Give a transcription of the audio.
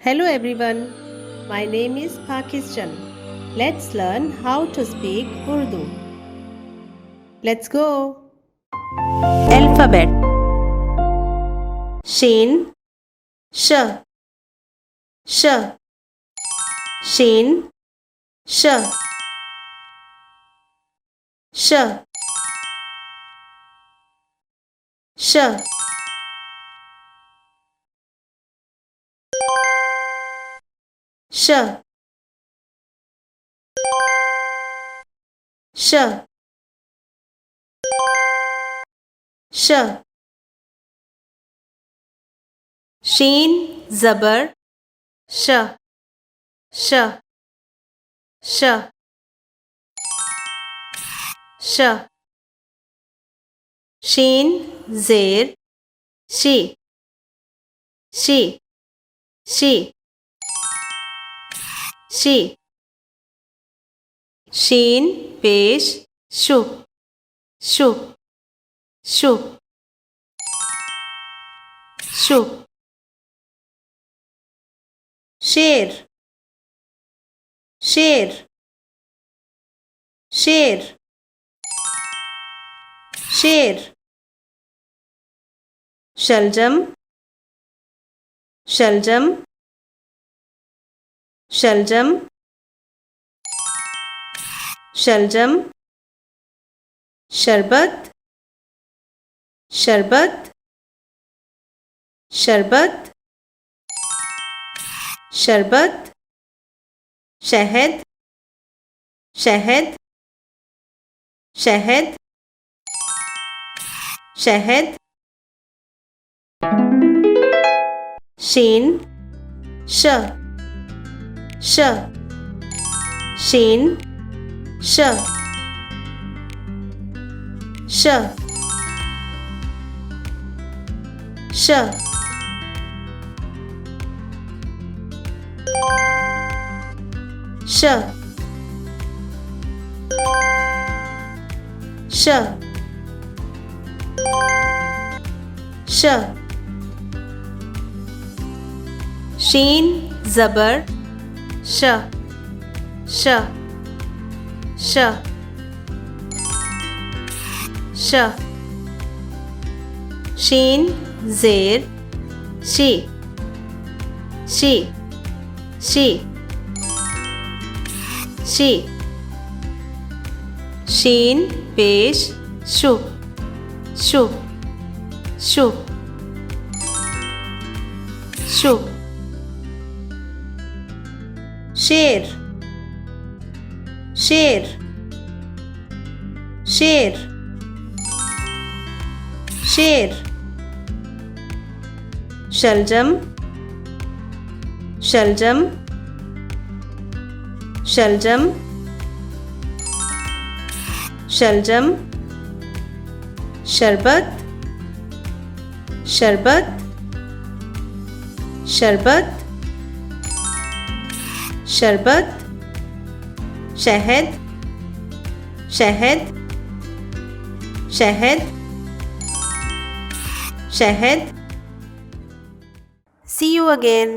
Hello everyone, my name is Pakistan. Let's learn how to speak Urdu. Let's go. Alphabet. Shin, sh, sh, shin, sh, sh, sh, sh, sh, sh. Sheen, zabar, sh, sh, sh, sh. Sheen, zer, she, she, she, she. Sheen, pesh, shu, shu, shu, shu. Sher, sher, sher, sher. Shaljam, shaljam, shaljam, shaljam. Sharbat, sharbat, sharbat, sharbat. Shahad, shahad, shahad, shahad. Sheen, sh, sh, sheen, sh, sh, sh. Sh, sh, sh. Sheen, zabar, sh, sh, sh, sh. Sheen, zer, she, she, she, she. Sheen, pesh, shu, shu, shu, shu. Sher, sher, sher, sher. Shaljam, shaljam, shaljam, shaljam. Sharbat, sharbat, sharbat, sharbat. Shahad, shahad, shahad, shahad. See you again.